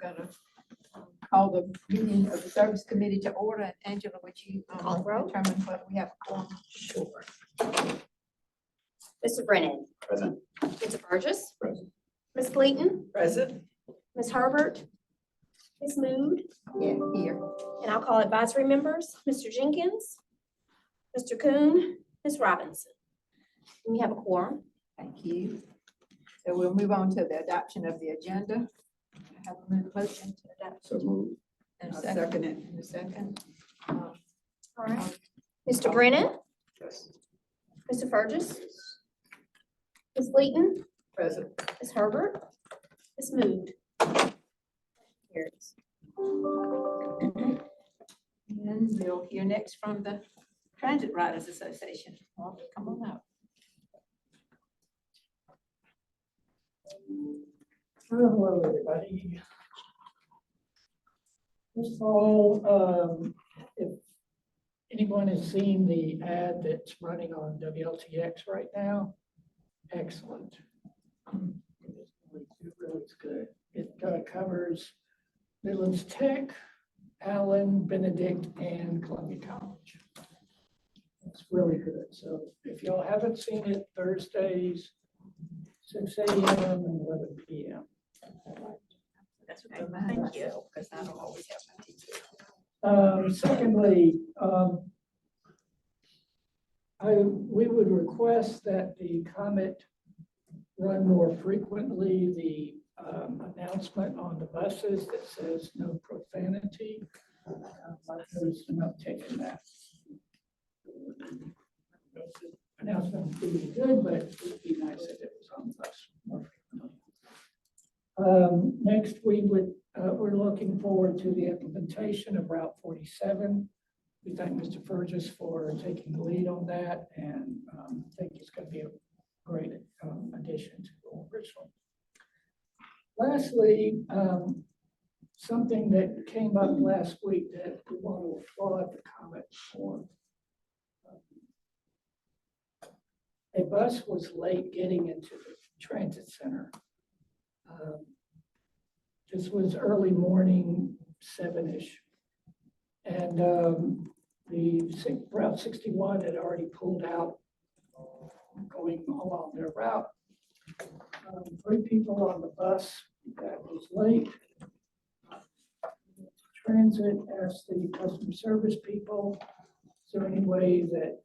gonna call the meeting of the service committee to order. And Angela, would you Call the roll. determine whether we have a quorum? Sure. Mr. Brennan. Present. Mr. Burgess. Present. Ms. Clayton. Present. Ms. Herbert. Ms. Mood. Yeah, here. And I'll call advisory members, Mr. Jenkins, Mr. Coon, Ms. Robinson. We have a quorum. Thank you. So we'll move on to the adoption of the agenda. I have a motion to adopt. So moved. And a I'll second. second it. And a second. All right. Mr. Brennan, Yes. Mr. Burgess, Ms. Clayton, Present. Ms. Herbert, Ms. Mood. Carries. And we'll hear next from the Transit Riders Association. Walter, come on up. Hello, everybody. First of all, if anyone has seen the ad that's running on WLTX right now, excellent. It really is good. It covers Midlands Tech, Allen, Benedict, and Columbia College. It's really good. So if y'all haven't seen it, Thursdays, 6 a.m. and 11 p.m. That's what thank you. Because I don't always have my teacher. Secondly, we would request that the Comet run more frequently. The announcement on the buses that says no profanity. There's an uptick in that. Announcement would be good, but it would be nice if it was on the bus more frequently. Next, we're looking forward to the implementation of Route 47. We thank Mr. Burgess for taking the lead on that, and think it's going to be a great addition to Old Richland. Lastly, something that came up last week that we want to applaud the Comet for. A bus was late getting into the transit center. This was early morning, 7-ish. And the Route 61 had already pulled out going along their route. 3 people on the bus that was late. Transit asked the customer service people, is there any way that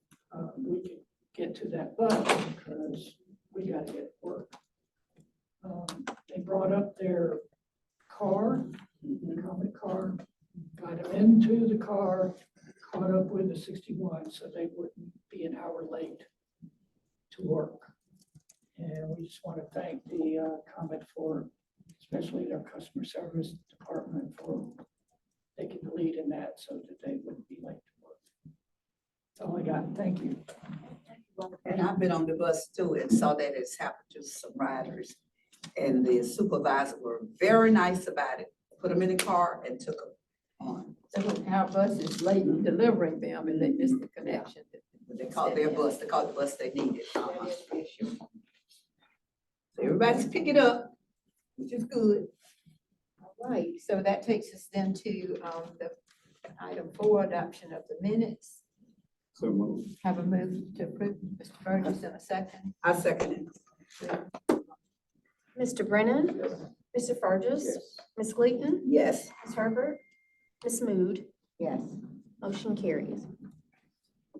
we can get to that bus because we got to get to work. They brought up their car, the Comet car, got them into the car, caught up with the 61 so they wouldn't be an hour late to work. And we just want to thank the Comet for, especially their customer service department, for taking the lead in that so that they wouldn't be late to work. That's all I got. Thank you. And I've been on the bus too and saw that it's happened to some riders. And the supervisor were very nice about it. Put them in the car and took them on. So our bus is late in delivering them and they missed the connection. They called their bus, they called the bus they needed. So everybody's picking up, which is good. All right, so that takes us then to the item 4, adoption of the minutes. So moved. Have a move to approve, Mr. Burgess, in a second. I second it. Mr. Brennan, Mr. Burgess, Yes. Ms. Clayton, Yes. Ms. Herbert, Ms. Mood. Yes. Motion carries. I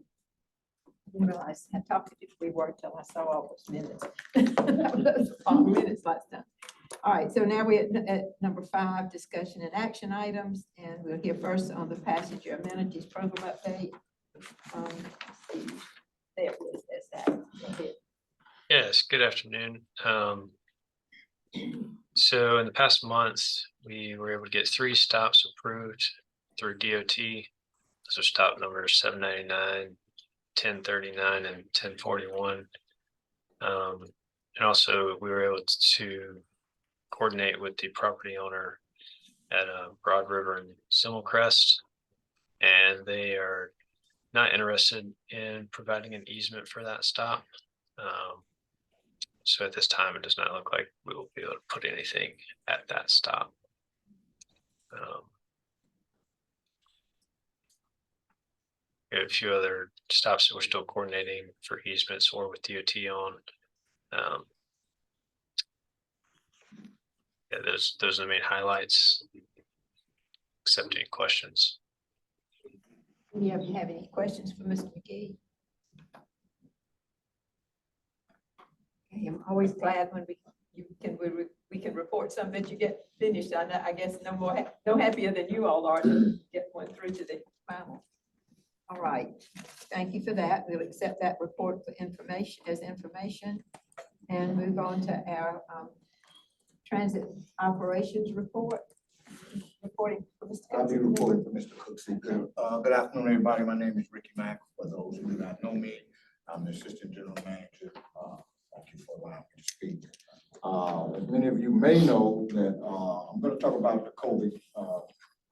didn't realize how talkative we were until I saw all those minutes. Those long minutes last time. All right, so now we're at number 5, discussion and action items, and we'll hear first on the passenger amenities program update. Let's see. There it is, there's that. Go ahead. Yes, good afternoon. So in the past months, we were able to get 3 stops approved through DOT. Those are stop numbers 799, 1039, and 1041. And also we were able to coordinate with the property owner at Broad River and Simmelcrest, and they are not interested in providing an easement for that stop. So at this time, it does not look like we will be able to put anything at that stop. We have a few other stops that we're still coordinating for easements or with DOT on. Yeah, those are the main highlights. Accept any questions. Do you have any questions for Mr. McGee? Okay, I'm always glad when we can report something that you get finished. I guess no happier than you all are to get one through to the final. All right, thank you for that. We'll accept that report for information and move on to our transit operations report. Reporting for Mr. I'll be Cook. reporting for Mr. Cooksey. Good afternoon, everybody. My name is Ricky Mack. For those who do not know me, I'm the Assistant General Manager. Thank you for allowing me to speak. As many of you may know that I'm going to talk about the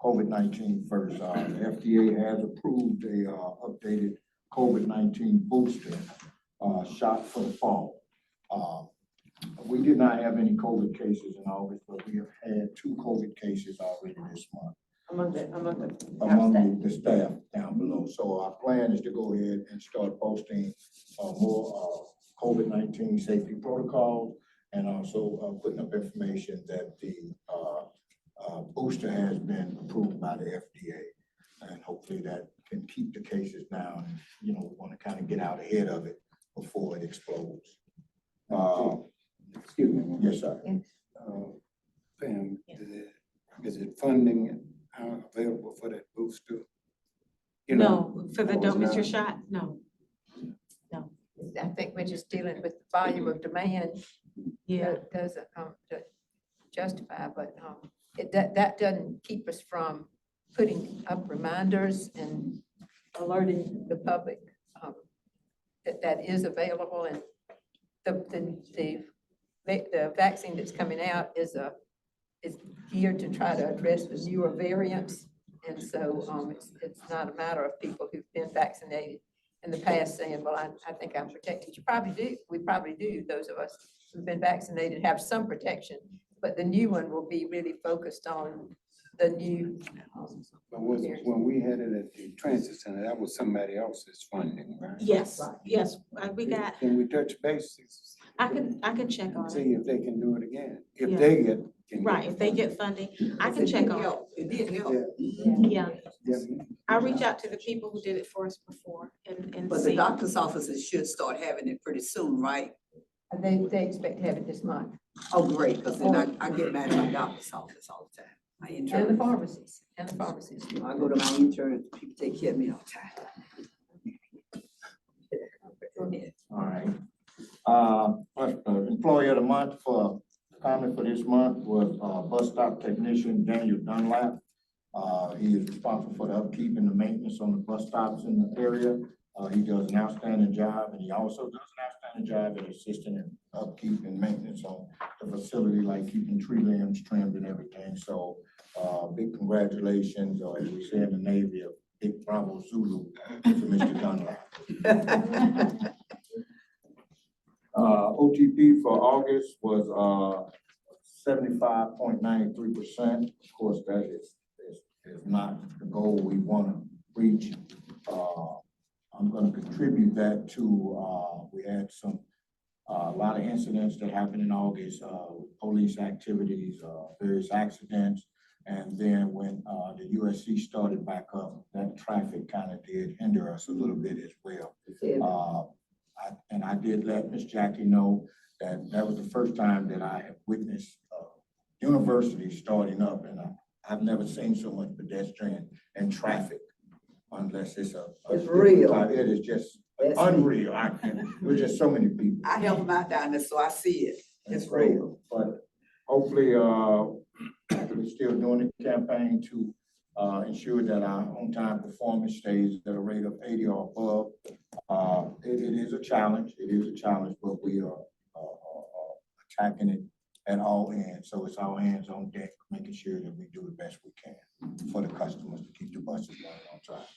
COVID-19 first. The FDA has approved a updated COVID-19 booster shot for the fall. We did not have any COVID cases in August, but we have had 2 COVID cases already this month among the staff down below. So our plan is to go ahead and start posting more COVID-19 safety protocols and also putting up information that the booster has been approved by the FDA. And hopefully that can keep the cases down. You know, we want to kind of get out ahead of it before it explodes. Excuse me. Yes, sir. Pam, is it funding available for that booster? You know, No, for the Oh, it's don't miss your not? shot, no. I think we're just dealing with the volume of demand. Yeah, That doesn't to justify, but that doesn't keep us from putting up reminders and alerting the public that is available, and the vaccine that's coming out is geared to try to address the newer variants. And so it's not a matter of people who've been vaccinated in the past saying, well, I think I'm protected. You probably do. We probably do. Those of us who've been vaccinated have some protection, but the new one will be really focused on the new. but when we had it at the transit center, that was somebody else's funding, right? yes, yes, we got, Can we touch bases, I can check on see it. if they can do it again? If Yeah. they get. can Right, if they get funding, I can check on it. It did help. Yeah, Yeah. I'll reach out to the people who did it for us before and But the see. doctor's offices should start having it pretty soon, right? They expect to have it this month, Oh, great, because then I get mad at my doctor's office all the time. My and the insurance. pharmacies, I go to my insurance, people take care of me all the time. Go ahead. All right. Employee of the month for comment for this month was bus stop technician Daniel Dunlap. He is responsible for the upkeep and the maintenance on the bus stops in the area. He does an outstanding job, and he also does an outstanding job at assisting in upkeep and maintenance on the facility, like keeping tree limbs trimmed and everything. So big congratulations, or as we say in the Navy, a big Bravo Zulu to Mr. Dunlap. OTP for August was 75.93%. Of course, that is not the goal we want to reach. I'm going to contribute that to, we had a lot of incidents that happened in August, police activities, various accidents. And then when the USC started back up, that traffic kind of did hinder us a little bit as well. I did let Miss Jackie know that was the first time that I have witnessed university starting up, and I've never seen so much pedestrian and traffic unless it's It's real. It is just unreal. There's just so many people. I help them out down there, so I see it. It's real. But hopefully, we're still doing the campaign to ensure that our on-time performance stays at a rate of 80 or above. It is a challenge. It is a challenge, but we are attacking it at all ends. So it's all hands on deck, making sure that we do the best we can for the customers to keep the buses running on time.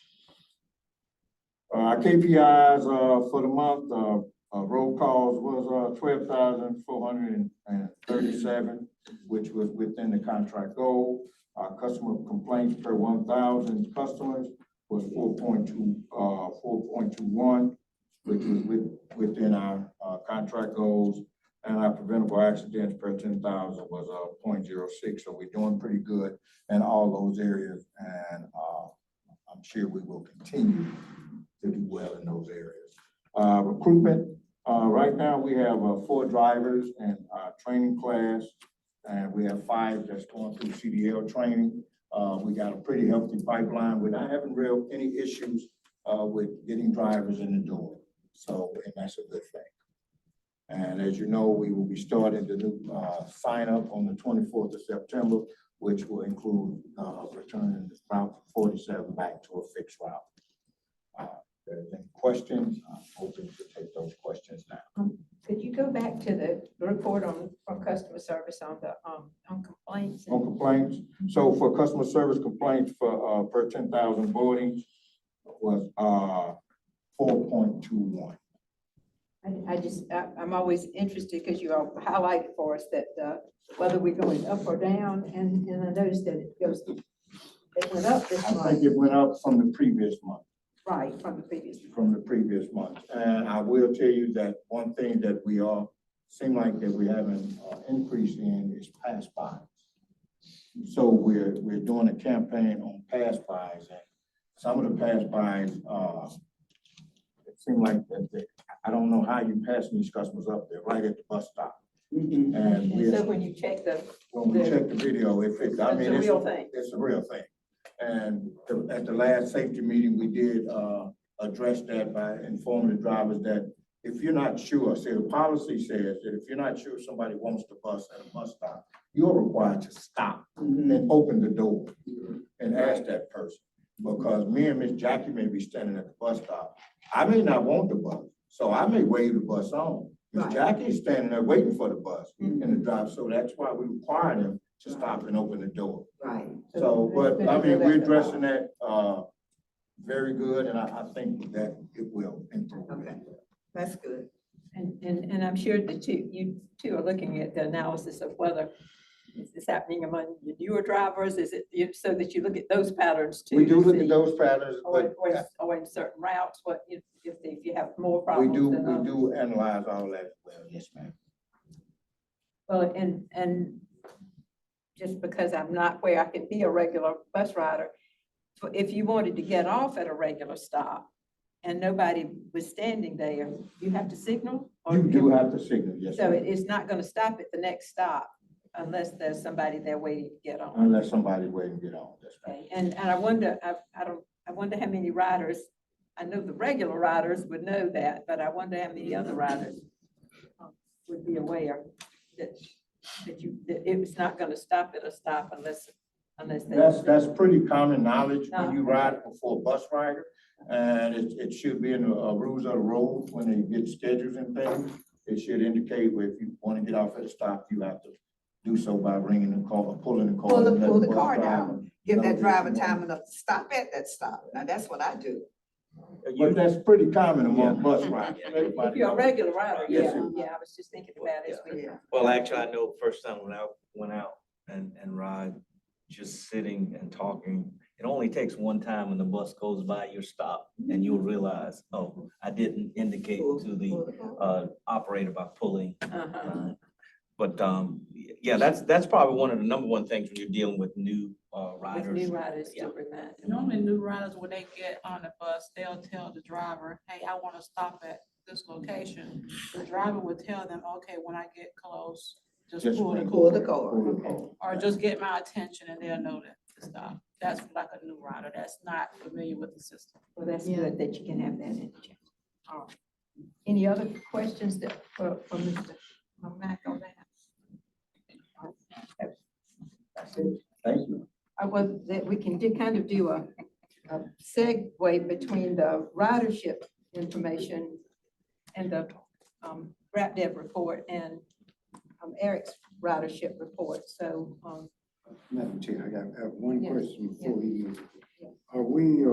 KPIs for the month, roll calls was 12,437, which was within the contract goal. Our customer complaints per 1,000 customers was 4.21, which was within our contract goals. And our preventable accidents per 10,000 was 0.06. So we're doing pretty good in all those areas. And I'm sure we will continue to do well in those areas. Recruitment, right now we have 4 drivers in our training class, and we have 5 that's going through CDL training. We got a pretty healthy pipeline. We're not having any issues with getting drivers in the door. So, and that's a good thing. And as you know, we will be starting the new sign up on the 24th of September, which will include returning Route 47 back to a fixed route. If there's any questions, I'm hoping to take those questions now. Could you go back to the report on customer service on the, on complaints? On complaints, so for customer service complaints for per 10,000 boardings was 4.21. I'm always interested because you all highlighted for us that, whether we're going up or down, and I noticed that it went up this I month, think it went up from the previous month. right, from the previous. From the previous month. And I will tell you that one thing that we all seem like that we have an increase in is pass bys. So we're doing a campaign on pass bys, and some of the pass bys, it seemed like that I don't know how you passing these customers up there right at the bus stop. And And so when you check when we check the video, if it, I it's mean, a real thing. it's a real thing. And at the last safety meeting, we did address that by informing the drivers that if you're not sure, say the policy says that if you're not sure somebody wants the bus at a bus stop, you're required to stop and open the door and ask that person. Because me and Miss Jackie may be standing at the bus stop. I may not want the bus, so I may wave the bus on. Miss Right. Jackie's standing there waiting for the bus in the drive, so that's why we require them to stop and open the door. Right. So, but I mean, we're addressing that very good, and I think that it will improve. Okay. That's good. And I'm sure that you two are looking at the analysis of whether it's happening among your newer drivers, is it, so that you look at those patterns too? We do to look see- at those patterns, but Or in certain routes, what, if you have more we problems do, than we others. do analyze all that as well. Yes, ma'am. Well, and just because I'm not where I can be a regular bus rider, if you wanted to get off at a regular stop and nobody was standing there, you have to signal? Or You do have to signal, yes, So ma'am, it's not gonna stop at the next stop unless there's somebody there waiting to get on. unless somebody's waiting to get on. Yes, ma'am. Okay, and I wonder, I wonder how many riders, I know the regular riders would know that, but I wonder how many other riders would be aware that it's not gonna stop at a stop unless they. That's pretty common knowledge when you ride before a bus rider. And it should be in the rules of the road when they get schedules and things. It should indicate where if you want to get off at a stop, you have to do so by ringing the call, pulling the call. Pull and let the bus car driver down, give know that that driver you want- time enough to stop at that stop. Now, that's what I do. But that's pretty common among bus riders. If Everybody you're a knows. regular rider, Yes, yeah, sir. yeah, I was just thinking about it. as we- Yeah. Well, actually, I know first time when I went out and ride, just sitting and talking, it only takes one time when the bus goes by your stop and you'll realize, oh, I didn't indicate to the operator by pulling. Uh-huh. But yeah, that's probably one of the number one things when you're dealing with new With riders. new riders Yeah. to remind them. Normally new riders, when they get on the bus, they'll tell the driver, hey, I want to stop at this location. The driver would tell them, okay, when I get close, just Just pull the ring. Pull the cord. car. Pull the car. Or just get my attention and they'll know to stop. That's like a new rider that's not familiar with the system. Well, that's good that you can have that in the chat. All right. Any other questions that, for Mr. Mack on that? Thank you. I was, that we can kind of do a segue between the ridership information and the RAPDEV report and Eric's ridership report. So, Madam Chair, I have one Yes, question before we move. Yeah. Are we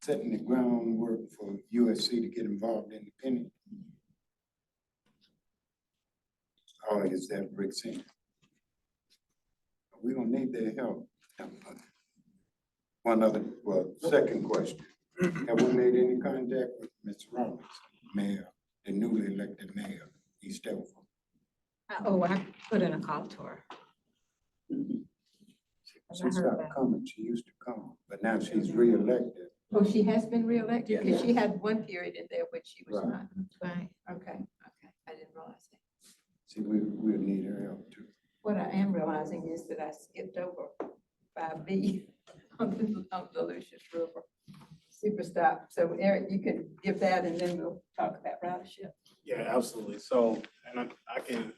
setting the groundwork for USC to get involved independently? Or is that Rick saying? We don't need their help. One other, well, second question. Have we made any contact with Ms. Rollins, mayor, the newly elected mayor, East Elfa? Oh, I put in a call to her. She stopped coming. She used to come, but now she's reelected. Oh, she has been reelected? Yeah. Because she had one period in there when she was Right. not. Right, okay, I didn't realize that. See, we'll need her help too. What I am realizing is that I skipped over 5B on the Lucius River Super Stop. So Eric, you can give that and then we'll talk about ridership. Yeah, absolutely. So, and I can,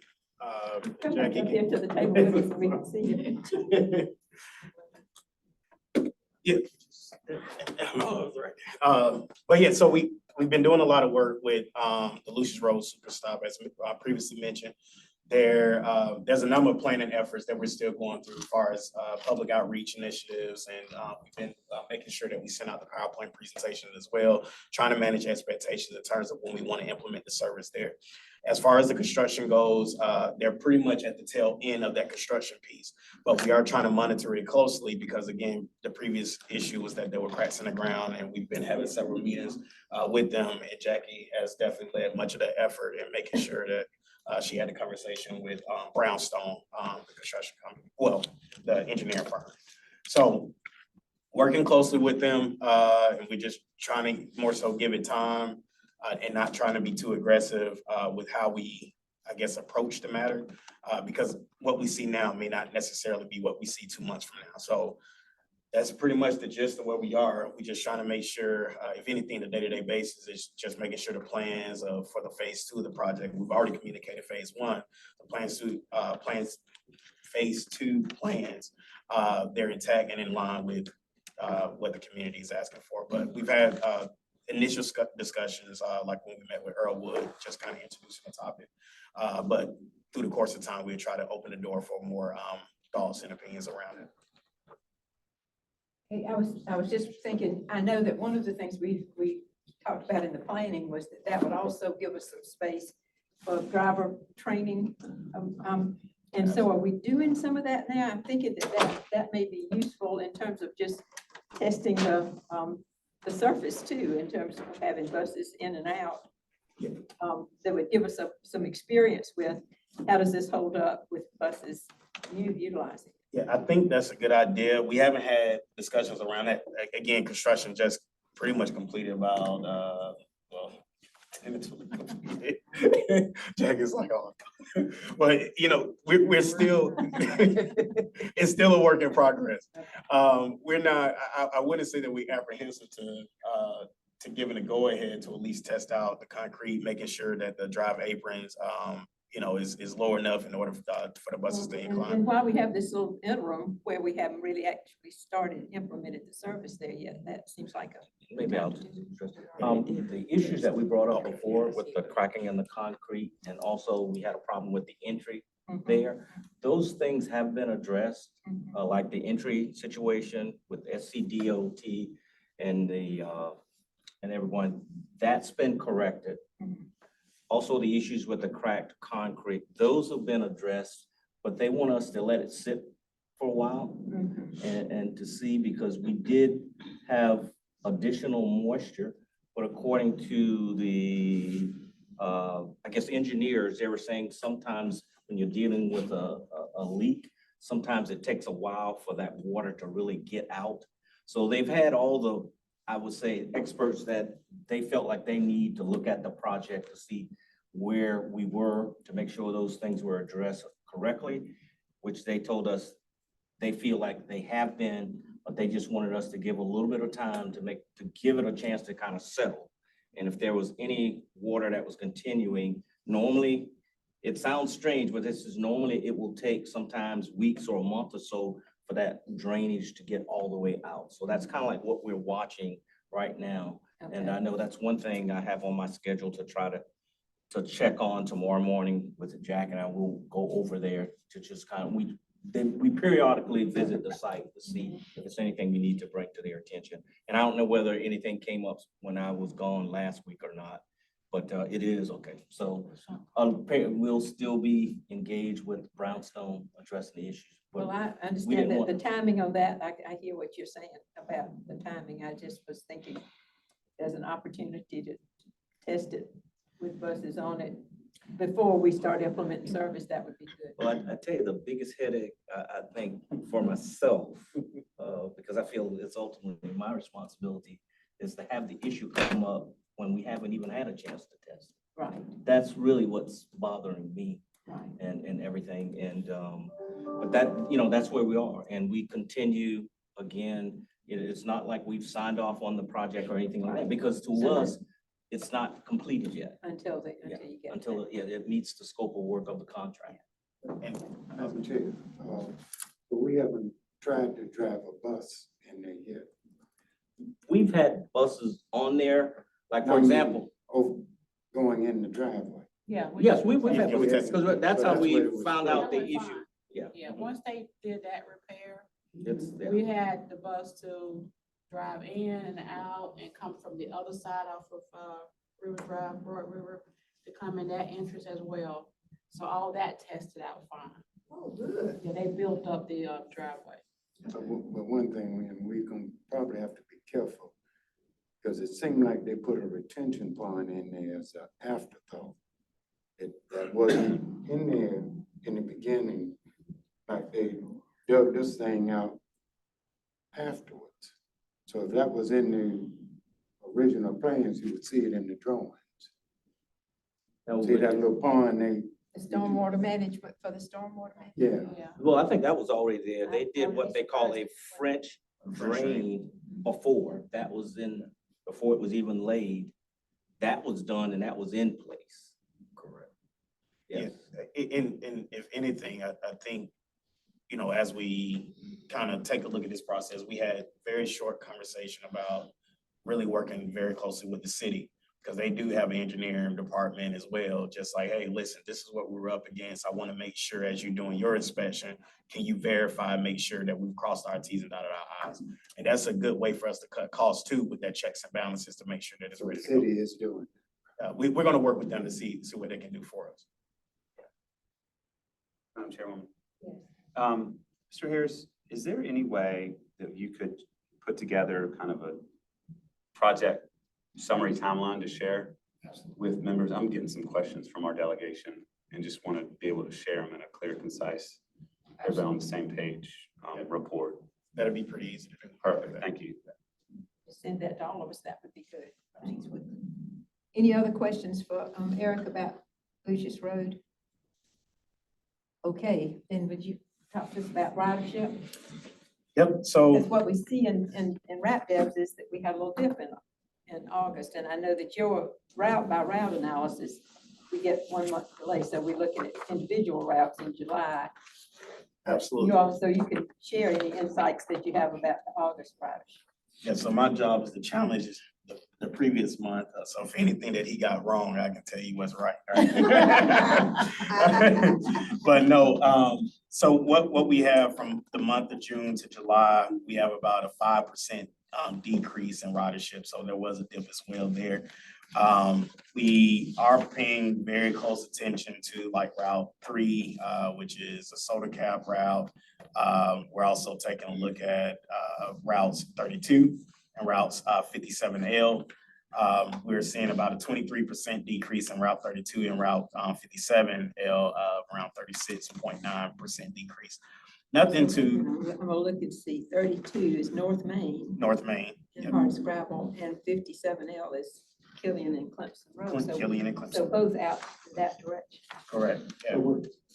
Come Jackie up can- here to the table with us so we can see you. Yeah. But yeah, so we've been doing a lot of work with, the Lucius Road Super Stop, as previously mentioned. There's a number of planning efforts that we're still going through as far as, public outreach initiatives. And, we've been, making sure that we send out the PowerPoint presentation as well, trying to manage expectations in terms of when we want to implement the service there. As far as the construction goes, they're pretty much at the tail end of that construction piece. But we are trying to monitor it closely because again, the previous issue was that there were cracks in the ground and we've been having several meetings with them. And Jackie has definitely led much of the effort in making sure that she had a conversation with Brownstone, the construction company, well, the engineering firm. So working closely with them, and we're just trying to more so give it time and not trying to be too aggressive with how we, I guess, approach the matter. Because what we see now may not necessarily be what we see 2 months from now. So that's pretty much the gist of where we are. We're just trying to make sure, if anything, the day-to-day basis is just making sure the plans for the phase 2 of the project, we've already communicated phase 1, the phase 2 plans, they're intact and in line with what the community is asking for. But we've had initial discussions, like when we met with Earl Wood, just kind of introducing the topic. But through the course of time, we'll try to open the door for more thoughts and opinions around it. Hey, I was just thinking, I know that one of the things we talked about in the planning was that would also give us some space for driver training. And so are we doing some of that now? I'm thinking that may be useful in terms of just testing the surface too, in terms of having buses in and out. That would give us some experience with how does this hold up with buses utilizing. Yeah, I think that's a good idea. We haven't had discussions around that. Again, construction just pretty much completed about, well, Jack is like, oh, but you know, we're still, it's still a work in progress. We're not, I wouldn't say that we're apprehensive to giving a go ahead to at least test out the concrete, making sure that the drive aprons, you know, is low enough in order for the buses to incline. And while we have this little interim where we haven't really actually started implemented the service there yet, that seems like a. Maybe I'll just address, the issues that we brought up before with the cracking in the concrete, and also we had a problem with the entry there. Those things have been addressed, like the entry situation with SCDOT and and everyone, that's been corrected. Also, the issues with the cracked concrete, those have been addressed, but they want us to let it sit for a while and to see, because we did have additional moisture, but according to the, I guess, engineers, they were saying sometimes when you're dealing with a leak, sometimes it takes a while for that water to really get out. So they've had all the, I would say, experts that they felt like they need to look at the project to see where we were to make sure those things were addressed correctly, which they told us they feel like they have been, but they just wanted us to give a little bit of time to give it a chance to kind of settle. And if there was any water that was continuing, normally, it sounds strange, but this is normally, it will take sometimes weeks or a month or so for that drainage to get all the way out. So that's kind of like what we're watching right now. Okay. And I know that's one thing I have on my schedule to try to check on tomorrow morning with Jack, and I will go over there to just kind of, we periodically visit the site to see if there's anything we need to bring to their attention. And I don't know whether anything came up when I was gone last week or not, but it is okay. So we'll still be engaged with Brownstone addressing the issues. Well, I understand that the timing on that, I hear what you're saying about the timing. I just was thinking there's an opportunity to test it with buses on it before we start implementing service. That would be good. Well, I tell you, the biggest headache, I think, for myself, because I feel it's ultimately my responsibility, is to have the issue come up when we haven't even had a chance to test. Right, That's really what's bothering me right. and everything. And, but that, that's where we are. And we continue, again, it's not like we've signed off on the project or anything like that, because to us, it's not completed yet. Until Yeah, you get. Until, it meets the scope of work of the contract. Madam Chair, but we haven't tried to drive a bus in there yet. We've had buses on there, like, for I mean, example, Going in the driveway. Yeah. yes, we've had, Yeah, we because tested. that's how That's we where it was found from. out the That was issue. fine. Yeah. Yeah, once they did that repair, It's there. we had the bus to drive in and out and come from the other side off of, River Drive, Broad River, to come in that entrance as well. So all that tested out fine. Oh, good. Yeah, they built up the, driveway. But one thing, and we're gonna probably have to be careful, because it seemed like they put a retention pond in there as an afterthought. That wasn't in there in the beginning, like they dug this thing out afterwards. So if that was in the original plans, you would see it in the drawings. See that little pond, The stormwater management for the stormwater management. yeah. Yeah. Well, I think that was already there. They did what they call a French drain before. That was before it was even laid. That was done and that was in place. Correct. Yeah, Yes. and if anything, I think, as we kind of take a look at this process, we had very short conversation about really working very closely with the city, because they do have an engineering department as well, just like, hey, listen, this is what we're up against. I want to make sure as you're doing your inspection, can you verify, make sure that we've crossed our T's and dotted our I's? And that's a good way for us to cut costs too, with that checks and balances to make sure that it's So the ready to go. city is doing. We're going to work with them to see what they can do for us. Madam Chairwoman. Yes. Mr. Harris, is there any way that you could put together kind of a project summary timeline to share with members? I'm getting some questions from our delegation and just want to be able to share them in a clear, concise, everybody on the same page report. That'd be pretty easy to do. Perfect, thank you. Send that to all of us. That would be good. Thanks, Whitney. Any other questions for Eric about Lucius Road? Okay, then would you talk to us about ridership? Yep, so. Because what we see in rap devs is that we had a little dip in August, and I know that your route by route analysis, we get 1 month delay, so we're looking at individual routes in July. Absolutely. You can share any insights that you have about the August ridership. Yeah, so my job is to challenge the previous month. So if anything that he got wrong, I can tell you what's right. But no, so what we have from the month of June to July, we have about a 5% decrease in ridership. So there was a dip as well there. We are paying very close attention to like Route 3, which is a soda cap route. We're also taking a look at routes 32 and routes 57L. We're seeing about a 23% decrease in Route 32 and Route 57L, around 36.9% decrease. Nothing to I'm gonna look and see, 32 is North Main North Main. and Yep. Hardscrabble, and 57L is Killian and Clemson Road. So- Killian and So Clemson. both out in that direction. Correct. Yeah.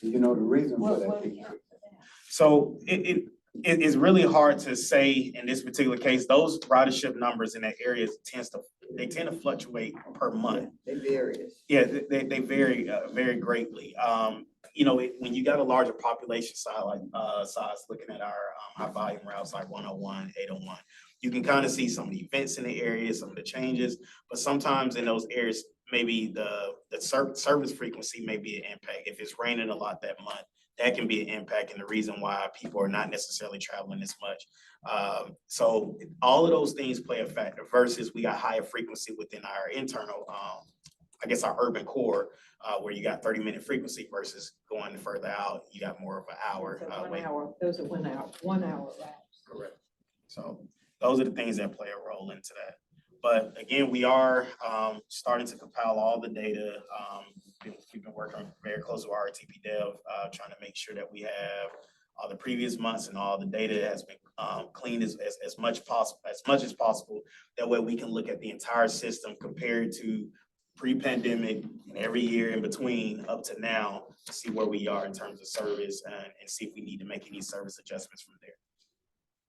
You know, the reason for What that account decrease. for that? So it is really hard to say in this particular case. Those ridership numbers in that area tend to fluctuate per month. They various. Yeah, they vary very greatly. When you got a larger population size, looking at our high volume routes like 101, 801, you can kind of see some of the events in the area, some of the changes, but sometimes in those areas, maybe the service frequency may be an impact. If it's raining a lot that month, that can be an impact and the reason why people are not necessarily traveling as much. So all of those things play a factor versus we got higher frequency within our internal I guess our urban core, where you got 30-minute frequency versus going further out, you got more of an hour. So 1 wait. hour, those are 1 hour routes. Correct. So those are the things that play a role into that. But again, we are starting to compile all the data. We've been working very close with our RTP Dev, trying to make sure that we have all the previous months and all the data has been cleaned as much as possible. That way we can look at the entire system compared to pre-pandemic and every year in between up to now to see where we are in terms of service and see if we need to make any service adjustments from there.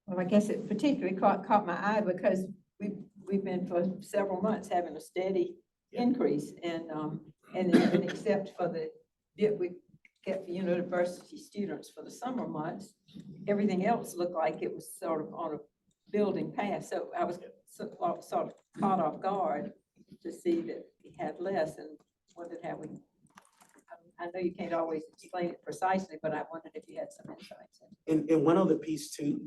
Well, I guess it particularly caught my eye because we've been for several months having a steady increase and except for the bit we get for university students for the summer months, everything else looked like it was sort of on a building path. So I was sort of caught off guard to see that we had less and wondered how we, I know you can't always explain it precisely, but I wondered if you had some insights. And one other piece too,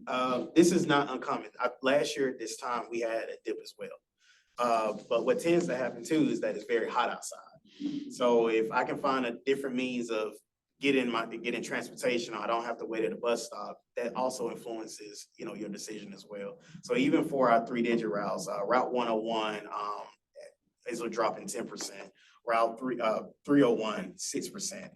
this is not uncommon. Last year at this time, we had a dip as well. But what tends to happen too is that it's very hot outside. So if I can find a different means of getting transportation, I don't have to wait at a bus stop, that also influences, your decision as well. So even for our 3-digit routes, Route 101 is a drop in 10%. Route 301, 6%.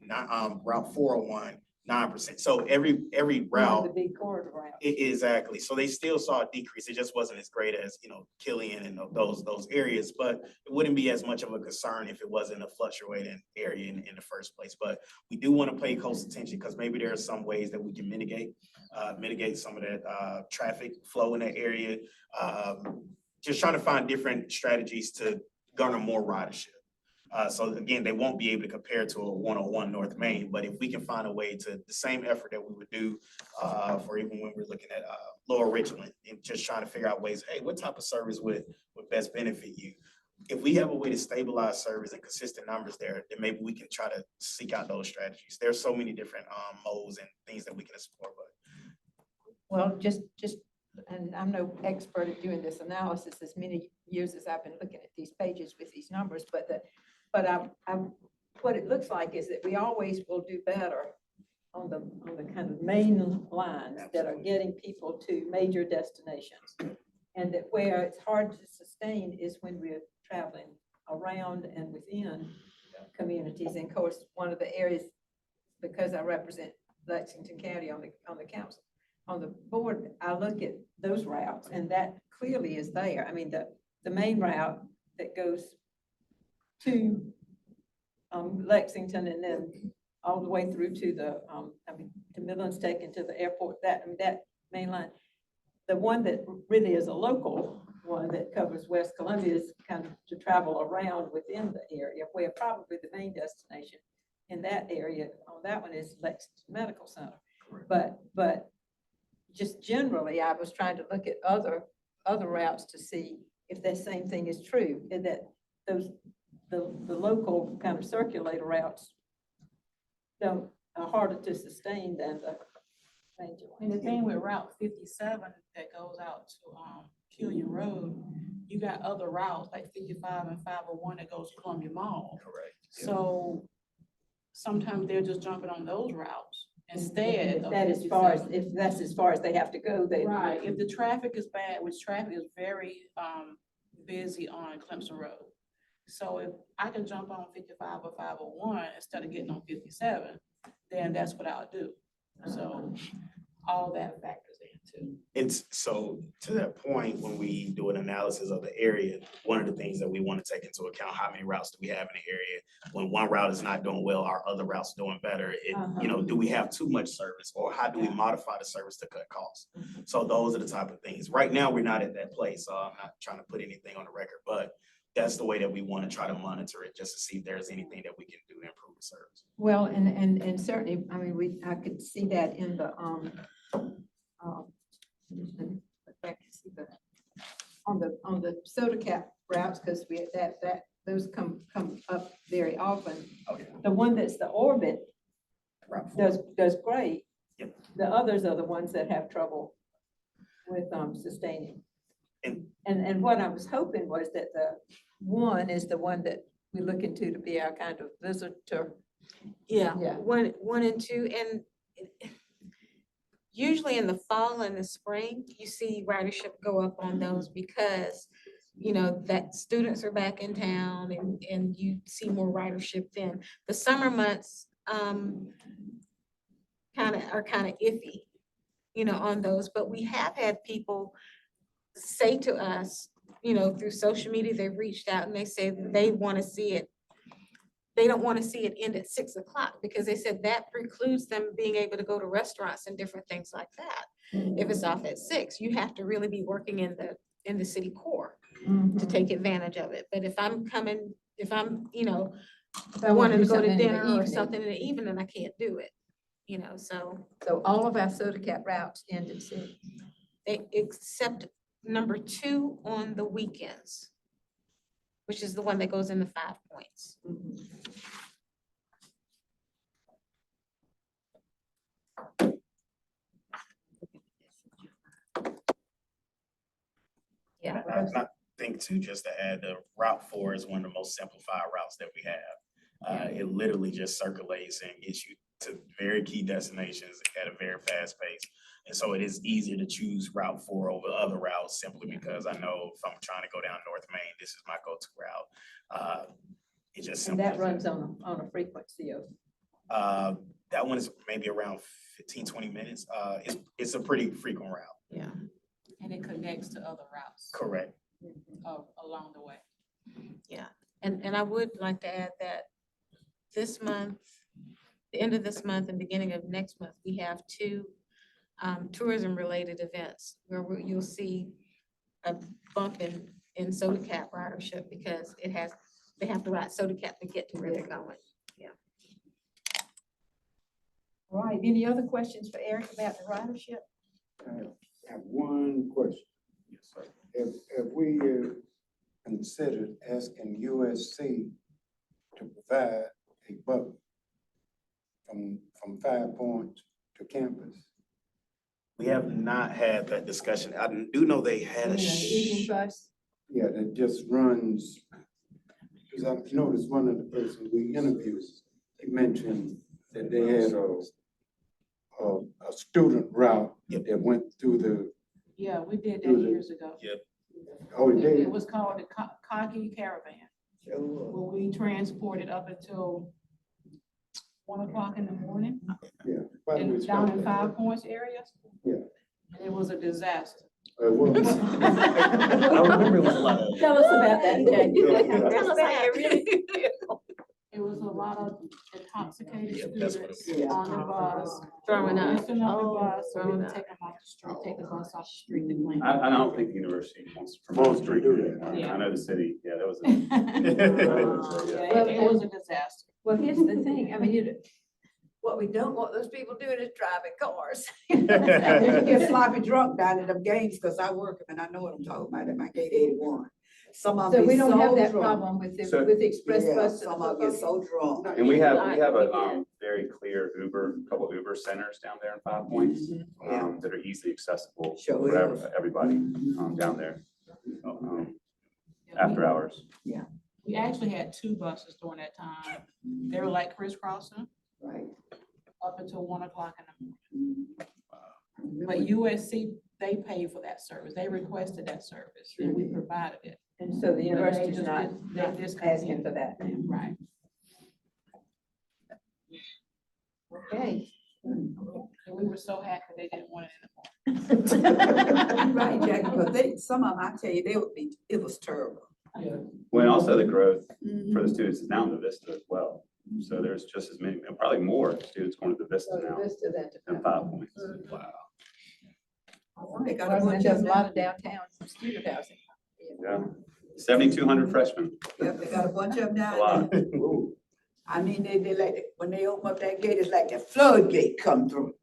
Route 401, 9%. So every route. The big corridor route. Exactly. So they still saw a decrease. It just wasn't as great as, Killian and those areas, but it wouldn't be as much of a concern if it wasn't a fluctuating area in the first place. But we do want to pay close attention because maybe there are some ways that we can mitigate some of that traffic flow in that area. Just trying to find different strategies to garner more ridership. So again, they won't be able to compare to a 101 North Main, but if we can find a way to the same effort that we would do for even when we're looking at Lower Richland and just trying to figure out ways, hey, what type of service would best benefit you? If we have a way to stabilize service and consistent numbers there, then maybe we can try to seek out those strategies. There's so many different modes and things that we can explore. But Well, just, and I'm no expert at doing this analysis as many years as I've been looking at these pages with these numbers, but what it looks like is that we always will do better on the kind of main lines that are getting people to major destinations. And that where it's hard to sustain is when we're traveling around and within communities. And of course, one of the areas, because I represent Lexington County on the council, on the board, I look at those routes and that clearly is there. I mean, the main route that goes to Lexington and then all the way through to to Midlands Tech and to the airport, that main line. The one that really is a local one that covers West Columbia is kind of to travel around within the area, where probably the main destination in that area on that one is Lexington Medical Center. But just generally, I was trying to look at other routes to see if that same thing is true, and that the local kind of circulator routes are harder to sustain than the major ones. And the thing with Route 57 that goes out to Killian Road, you got other routes like 55 and 501 that goes to Columbia Mall. correct. So sometimes they're just jumping on those routes instead of That if that's as far as they have to go, they. Right, if the traffic is bad, which traffic is very busy on Clemson Road. So if I can jump on 55 or 501 instead of getting on 57, then that's what I'll do. So all that factors in too. It's so to that point, when we do an analysis of the area, one of the things that we want to take into account, how many routes do we have in the area? When one route is not doing well, our other routes doing better. Do we have too much service or how do we modify the service to cut costs? So those are the type of things. Right now, we're not at that place. So I'm not trying to put anything on the record, but that's the way that we want to try to monitor it, just to see if there's anything that we can do to improve the service. Well, and certainly, I mean, I could see that in the, on the soda cap routes, because those come up very often. Oh, yeah. The one that's the orbit does great. Yep. The others are the ones that have trouble with sustaining. And what I was hoping was that the one is the one that we're looking to be our kind of visitor. Yeah, Yeah. one and two, and usually in the fall and the spring, you see ridership go up on those because, you know, that students are back in town and you see more ridership then. The summer months, are kind of iffy, you know, on those, but we have had people say to us, you know, through social media, they've reached out and they say that they want to see it. They don't want to see it end at 6 o'clock because they said that precludes them being able to go to restaurants and different things like that. If it's off at 6, you have to really be working in the city core to take advantage of it. But if I'm, you know, If I want wanting to go to something in the dinner or evening. something in the evening, I can't do it, you know, so So all of our soda cap routes end at 6. except number 2 on the weekends, which is the one that goes into 5 Points. Yeah. I think too, just to add, the Route 4 is one of the most simplified routes that we have. It literally just circulates and gets you to very key destinations at a very fast pace. And so it is easier to choose Route 4 over other routes simply because I know if I'm trying to go down North Main, this is my go-to route. It just And simply. that runs on a frequency of. That one is maybe around 15, 20 minutes. It's a pretty frequent route. Yeah. And it connects to other routes Correct. along the way. Yeah, and I would like to add that this month, the end of this month and beginning of next month, we have 2 tourism-related events where you'll see a bump in soda cap ridership because they have to ride soda cap to get to where they're going. All right, any other questions for Eric about the ridership? I have one question. Yes, sir. Have we considered asking USC to provide a bus from 5 Points to campus? We have not had that discussion. I do know they had You know, the evening bus? Yeah, that just runs, because I noticed one of the persons we interviewed, he mentioned that they had a student route that went through the, Yeah, we did that Do the- years ago. oh, it It did? it was called the Cocky Caravan, where we transported up until 1 o'clock in the morning Yeah. Why did we down stop in that? 5 Points area. Yeah. And it was a disaster. It was. I remember it was a lot of. Tell us about that, Jackie. Tell us how it really. It was a lot of intoxicated Yeah, that's what it students on the bus. Throwing up. Missing on the Oh, bus, so we throwing would up. take them off the street, take the bus off the street to clean. I don't think the university wants to promote street cleaning. I know the city, yeah, that was. Yeah, it was a disaster. Well, here's the thing, I mean, what we don't want those people doing is driving cars. You get sloppy drunk down at them games, cause I work them and I know what I'm talking about at my gate 81. Some of So them we be don't have so that drunk. problem with So- the express Yeah, bus. to the some of them get so drunk. And we have very clear couple Uber centers down there in 5 Points, that are easily accessible Sure for is. everybody, down there, after hours. We actually had 2 buses during that time. They were like crisscrossing Right. up until 1 o'clock in the morning. But USC, they paid for that service. They requested that service and we provided it. And so the But they university's just not didn't- they just asking for that. Right. Okay. And we were so happy they didn't want it anymore. Right, Jackie, but some of them, I tell you, it was terrible. Well, and also the growth for the students is now in the Vista as well. So there's just as many, and probably more students going to the Vista now than 5 Points. Wow. They got a Well, bunch there's of a lot of downtown student housing. Yeah. 7,200 freshmen. Yep, they got a bunch of them A down lot. there. I mean, they like, when they open up that gate, it's like the floodgate come through.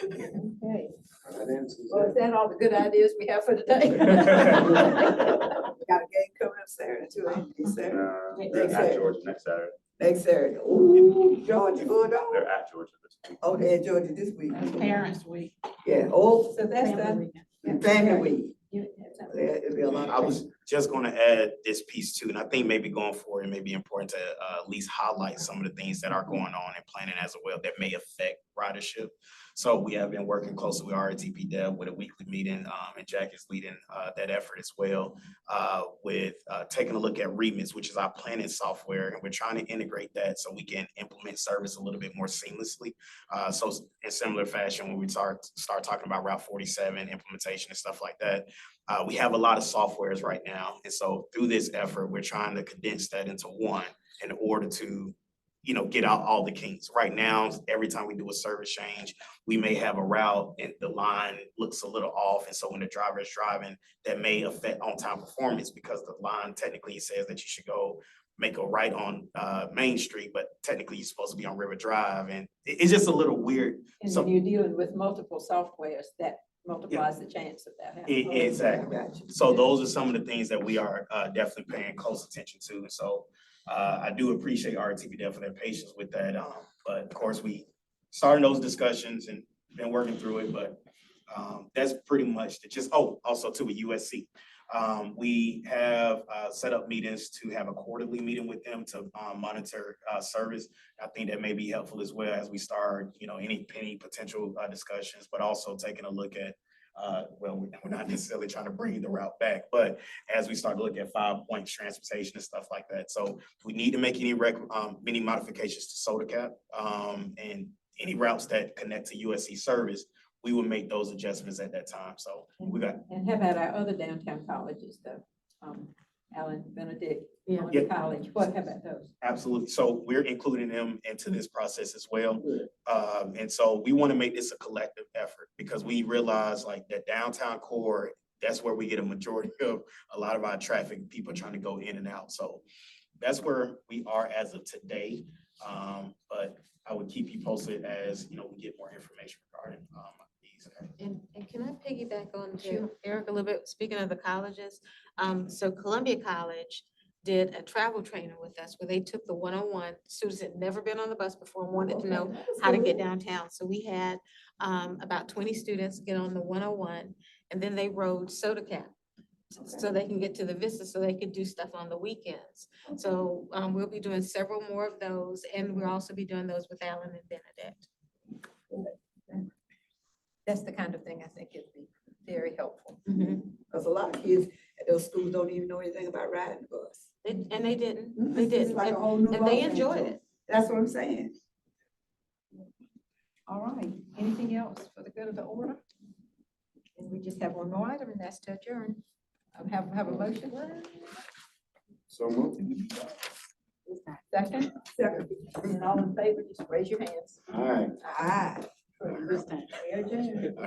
Okay. That answers Well, that. is that all the good ideas we have for today? Got a game coming up Saturday too, ain't they, Saturday? They're at Georgia next Saturday. Next Saturday. Ooh, Georgia, good on. They're at Georgia this week. Oh, they're in Georgia this week. That's Parents Week. Yeah, oh, So that's Family the. weekend. family week. You had something? Yeah, it'll be a lot I of. was just gonna add this piece too, and I think maybe going forward, it may be important to at least highlight some of the things that are going on and planning as well that may affect ridership. So we have been working closely with RTP Dev with a weekly meeting, and Jack is leading that effort as well, with taking a look at Remix, which is our planning software, and we're trying to integrate that so we can implement service a little bit more seamlessly. So in similar fashion, when we start talking about Route 47 implementation and stuff like that, we have a lot of softwares right now. And so through this effort, we're trying to condense that into one in order to, get out all the kinks. Right now, every time we do a service change, we may have a route and the line looks a little off. And so when the driver is driving, that may affect on-time performance because the line technically says that you should go make a right on Main Street, but technically you're supposed to be on River Drive. And it's just a little weird. And So when you're dealing with multiple softwares, that multiplies the chance of that happening. Exactly. Gotcha. So those are some of the things that we are definitely paying close attention to. And so I do appreciate RTP for their patience with that. But of course, we started those discussions and been working through it, but that's pretty much also too with USC. We have set up meetings to have a quarterly meeting with them to monitor service. I think that may be helpful as well as we start, any potential discussions, but also taking a look at we're not necessarily trying to bring the route back, but as we start to look at 5 Points transportation and stuff like that. So we need to make any modifications to Soda Cap, and any routes that connect to USC service, we will make those adjustments at that time. So we got. And how about our other downtown colleges, the Allen Benedict Yeah. College, how about those? Absolutely. So we're including them into this process as well. And so we want to make this a collective effort because we realize like that downtown core, that's where we get a majority of a lot of our traffic, people trying to go in and out. So that's where we are as of today. But I would keep you posted as, we get more information regarding these. And can I piggyback on to Eric a little bit, speaking of the colleges? So Columbia College did a travel training with us where they took the 101, students had never been on the bus before, and wanted to know how to get downtown. So we had about 20 students get on the 101, and then they rode Soda Cap so they can get to the Vista, so they could do stuff on the weekends. So we'll be doing several more of those, and we'll also be doing those with Allen and Benedict. That's the kind of thing I think it'd be very helpful. Because a lot of kids at those schools don't even know anything about riding the bus. And they didn't, It's like a whole new and they ballgame enjoyed to 'em. it. That's what I'm saying. All right, anything else for the good of the order? And we just have one more item, and that's to adjourn. Have a motion? So moved. Second? Second. And all in favor, just raise your hands. All right. Ah. We adjourn.